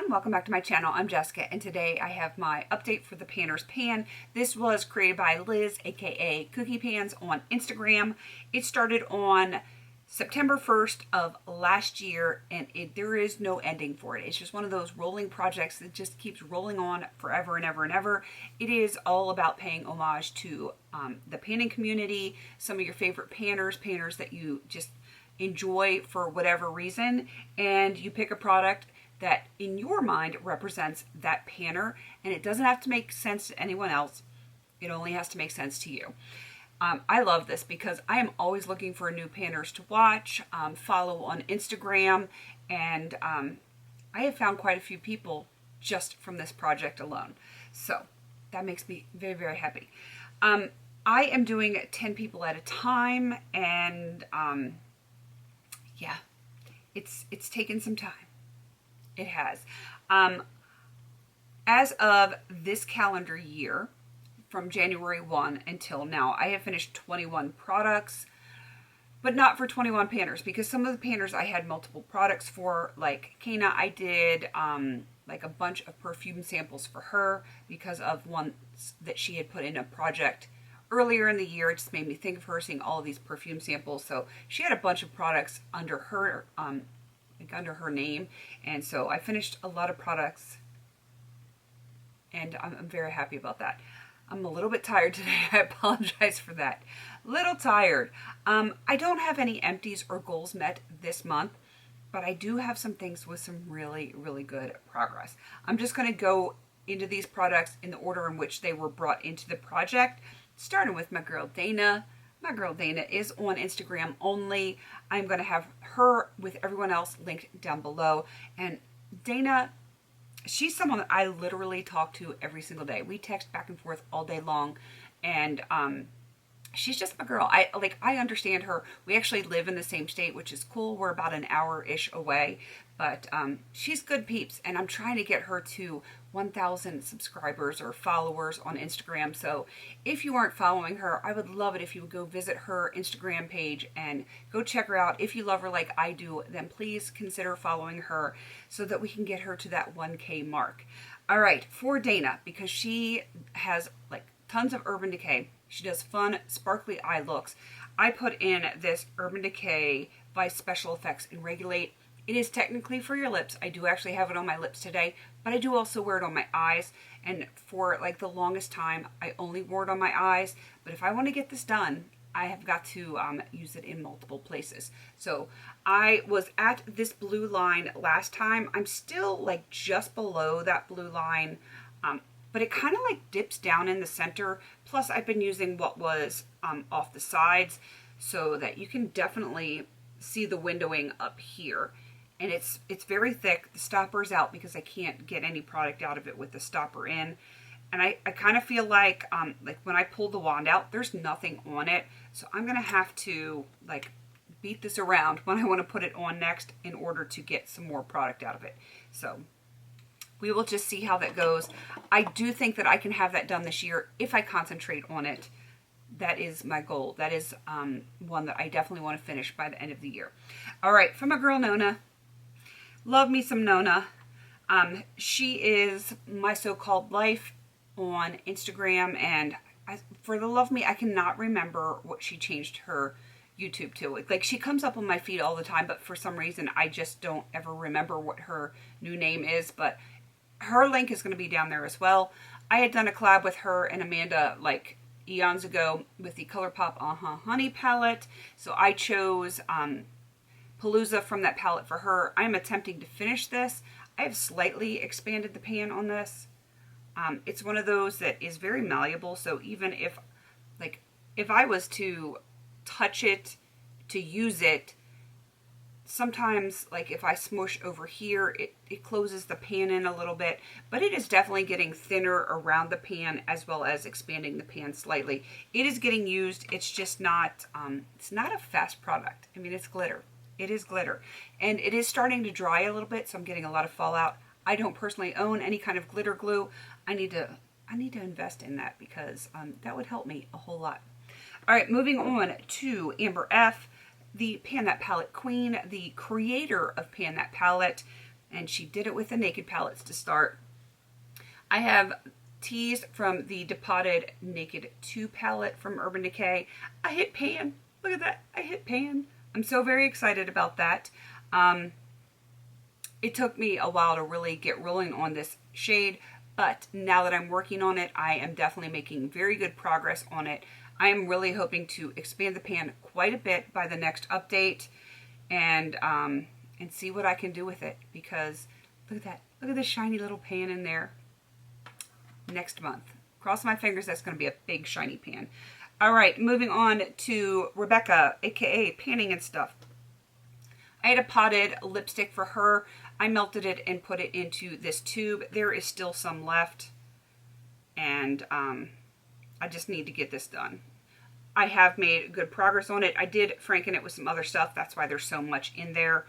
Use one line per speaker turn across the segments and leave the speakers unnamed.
welcome back to my channel. I'm Jessica, and today I have my update for the Panner's Pan. This was created by Liz, aka Cookie Pans, on Instagram. It started on September 1st of last year, and there is no ending for it. It's just one of those rolling projects that just keeps rolling on forever and ever and ever. It is all about paying homage to the panning community, some of your favorite panners that you just enjoy for whatever reason, and you pick a product that in your mind represents that panner, and it doesn't have to make sense to anyone else. It only has to make sense to you. I love this because I am always looking for new panners to watch, follow on Instagram, and I have found quite a few people just from this project alone. So that makes me very, very happy. I am doing 10 people at a time, and yeah, it's taken some time. It has. As of this calendar year, from January 1 until now, I have finished 21 products, but not for 21 panners, because some of the panners I had multiple products for. Like Kana, I did like a bunch of perfume samples for her because of one that she had put in a project earlier in the year. It just made me think of her, seeing all of these perfume samples. So she had a bunch of products under her under her name, and so I finished a lot of products, and I'm very happy about that. I'm a little bit tired today. I apologize for that. Little tired. I don't have any empties or goals met this month, but I do have some things with some really, really good progress. I'm just going to go into these products in the order in which they were brought into the project, starting with my girl Dana. My girl Dana is on Instagram only. I'm going to have her with everyone else linked down below. And Dana, she's someone that I literally talk to every single day. We text back and forth all day long, and she's just my girl. I understand her. We actually live in the same state, which is cool. We're about an hour-ish away, but she's good peeps, and I'm trying to get her to 1,000 subscribers or followers on Instagram. So if you aren't following her, I would love it if you would go visit her Instagram page and go check her out. If you love her like I do, then please consider following her so that we can get her to that 1K mark. All right, for Dana, because she has like tons of Urban Decay. She does fun, sparkly eye looks. I put in this Urban Decay by Special Effects in Regulate. It is technically for your lips. I do actually have it on my lips today, but I do also wear it on my eyes. And for like the longest time, I only wore it on my eyes. But if I want to get this done, I have got to use it in multiple places. So I was at this blue line last time. I'm still like just below that blue line, but it kind of like dips down in the center. Plus I've been using what was off the sides so that you can definitely see the windowing up here. And it's very thick. The stopper's out because I can't get any product out of it with the stopper in. And I kind of feel like when I pull the wand out, there's nothing on it. So I'm going to have to like beat this around when I want to put it on next in order to get some more product out of it. So we will just see how that goes. I do think that I can have that done this year if I concentrate on it. That is my goal. That is one that I definitely want to finish by the end of the year. All right, from my girl Nona. Love me some Nona. She is my so-called life on Instagram, and for the love of me, I cannot remember what she changed her YouTube to. Like, she comes up on my feed all the time, but for some reason, I just don't ever remember what her new name is, but her link is going to be down there as well. I had done a collab with her and Amanda like eons ago with the ColourPop Honey palette, so I chose Palooza from that palette for her. I'm attempting to finish this. I have slightly expanded the pan on this. It's one of those that is very malleable, so even if I was to touch it, to use it, sometimes like if I smush over here, it closes the pan in a little bit, but it is definitely getting thinner around the pan as well as expanding the pan slightly. It is getting used. It's just not, it's not a fast product. I mean, it's glitter. It is glitter, and it is starting to dry a little bit, so I'm getting a lot of fallout. I don't personally own any kind of glitter glue. I need to invest in that because that would help me a whole lot. All right, moving on to Amber F, the Pan That Palette Queen, the creator of Pan That Palette. and she did it with the Naked palettes to start. I have teas from the Depotted Naked 2 palette from Urban Decay. I hit pan. Look at that. I hit pan. I'm so very excited about that. It took me a while to really get rolling on this shade, but now that I'm working on it, I am definitely making very good progress on it. I am really hoping to expand the pan quite a bit by the next update and see what I can do with it, because look at that. Look at this shiny little pan in there. Next month. Cross my fingers, that's going to be a big shiny pan. All right, moving on to Rebecca, aka Panning and Stuff. I had a potted lipstick for her. I melted it and put it into this tube. There is still some left, and I just need to get this done. I have made good progress on it. I did franken it with some other stuff. That's why there's so much in there.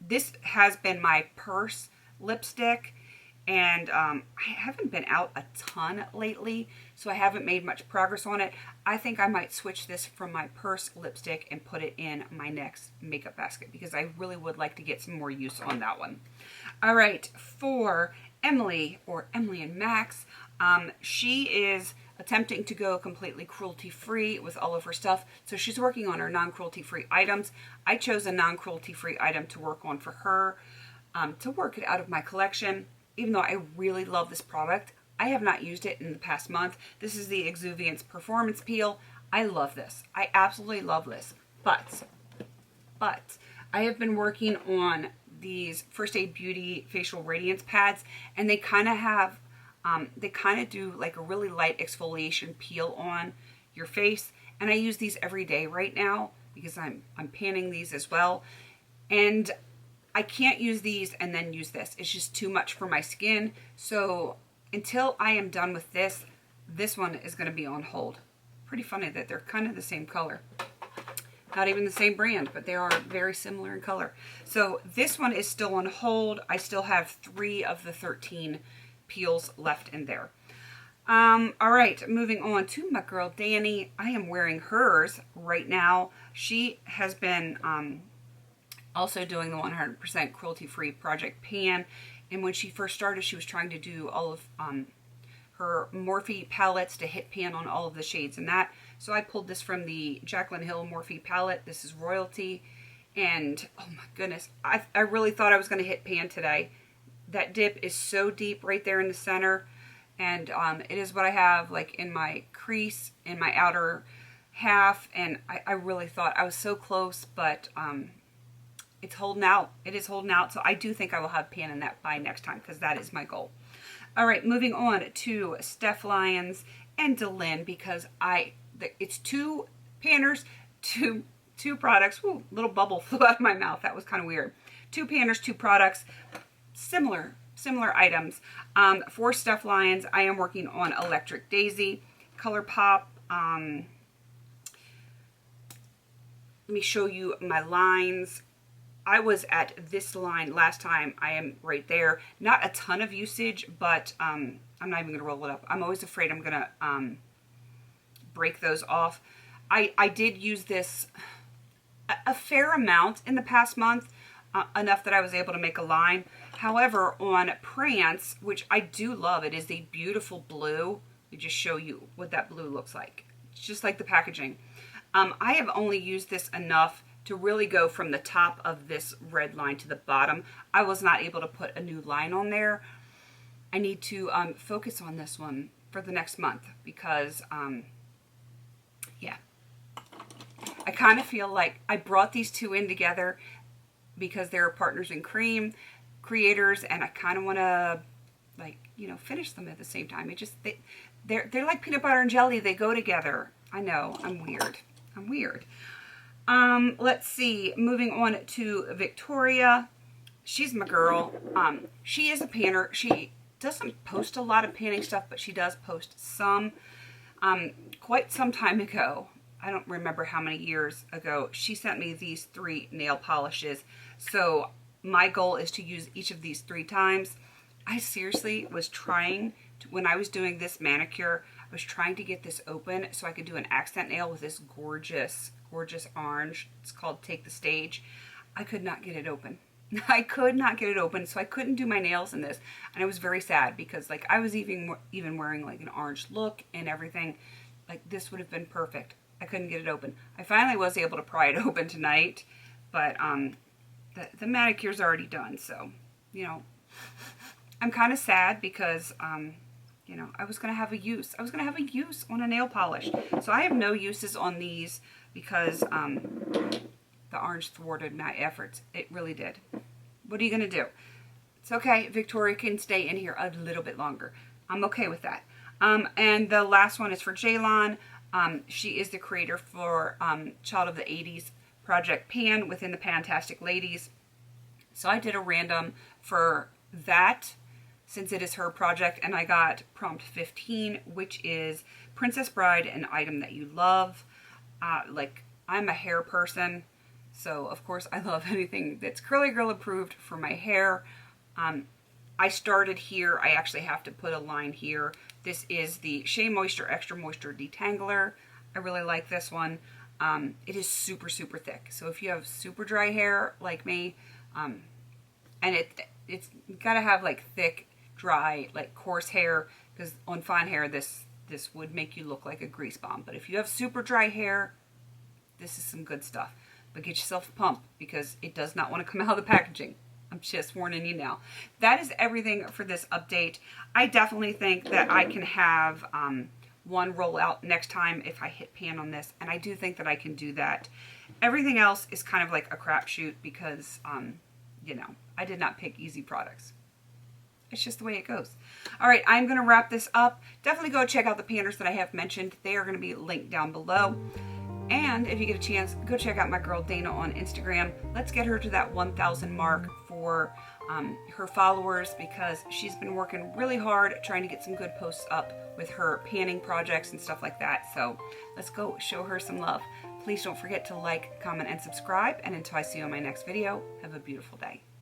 This has been my purse lipstick, and I haven't been out a ton lately, so I haven't made much progress on it. I think I might switch this from my purse lipstick and put it in my next makeup basket, because I really would like to get some more use on that one. All right, for Emily, or Emily and Max, she is attempting to go completely cruelty-free with all of her stuff, so she's working on her non-cruelty-free items. I chose a non-cruelty-free item to work on for her, to work it out of my collection. Even though I really love this product, I have not used it in the past month. This is the Exuviance Performance Peel. I love this. I absolutely love this. But I have been working on these First Aid Beauty Facial Radiance Pads, and they kind of have, they kind of do like a really light exfoliation peel on your face. And I use these every day right now because I'm panning these as well. And I can't use these and then use this. It's just too much for my skin. So until I am done with this, this one is going to be on hold. Pretty funny that they're kind of the same color. Not even the same brand, but they are very similar in color. So this one is still on hold. I still have 3 of the 13 peels left in there. All right, moving on to my girl Dani. I am wearing hers right now. She has been also doing the 100% cruelty-free Project Pan, and when she first started, she was trying to do all of her Morphe palettes to hit pan on all of the shades and that. So I pulled this from the Jaclyn Hill Morphe palette. This is Royalty, and oh my goodness, I really thought I was going to hit pan today. That dip is so deep right there in the center, and it is what I have like in my crease, in my outer half, and I really thought I was so close, but it's holding out. It is holding out. So I do think I will have pan in that by next time, because that is my goal. All right, moving on to Steph Lyons and Delin, because it's 2 panners, two products. Ooh, little bubble flew out of my mouth. That was kind of weird. 2 panners, 2 products, similar items. For Steph Lyons, I am working on Electric Daisy, ColourPop. Let me show you my lines. I was at this line last time. I am right there. Not a ton of usage, but I'm not even going to roll it up. I'm always afraid I'm going to break those off. I did use this a fair amount in the past month, enough that I was able to make a line. However, on Prance, which I do love, it is a beautiful blue. Let me just show you what that blue looks like. It's just like the packaging. I have only used this enough to really go from the top of this red line to the bottom. I was not able to put a new line on there. I need to focus on this one for the next month, because yeah, I kind of feel like I brought these 2 in together because they're Partners in Cream creators, and I kind of want to, like, you know, finish them at the same time. It just, they're like peanut butter and jelly. They go together. I know, I'm weird. I'm weird. Let's see, moving on to Victoria. She's my girl. She is a panner. She doesn't post a lot of panning stuff, but she does post some. Quite some time ago, I don't remember how many years ago, she sent me these 3 nail polishes. So my goal is to use each of these 3 times. I seriously was trying to, when I was doing this manicure, I was trying to get this open so I could do an accent nail with this gorgeous orange. It's called Take the Stage. I could not get it open. I could not get it open, so I couldn't do my nails in this. And I was very sad because like I was even wearing like an orange look and everything. Like this would have been perfect. I couldn't get it open. I finally was able to pry it open tonight, but the manicure's already done, so, you know, I'm kind of sad because, you know, I was going to have a use. I was going to have a use on a nail polish. So I have no uses on these because the orange thwarted my efforts. It really did. What are you going to do? It's okay. Victoria can stay in here a little bit longer. I'm okay with that. And the last one is for Jaylon. She is the creator for Child of the 80s Project Pan within the Fantastic Ladies. So I did a random for that since it is her project, and I got prompt 15, which is Princess Bride, an item that you love. Like, I'm a hair person, so of course I love anything that's Curly Girl approved for my hair. I started here. I actually have to put a line here. This is the Shea Moisture Extra Moisture Detangler. I really like this one. It is super, super thick. So if you have super dry hair like me, and it's got to have like thick, dry, like coarse hair, because on fine hair, this would make you look like a grease bomb. But if you have super dry hair, this is some good stuff. But get yourself a pump because it does not want to come out of the packaging. I'm just warning you now. That is everything for this update. I definitely think that I can have one roll out next time if I hit pan on this, and I do think that I can do that. Everything else is kind of like a crapshoot because, you know, I did not pick easy products. It's just the way it goes. All right, I'm going to wrap this up. Definitely go check out the panners that I have mentioned. They are going to be linked down below. And if you get a chance, go check out my girl Dana on Instagram. Let's get her to that 1,000 mark for her followers because she's been working really hard trying to get some good posts up with her panning projects and stuff like that. So let's go show her some love. Please don't forget to like, comment, and subscribe. And until I see you on my next video, have a beautiful day.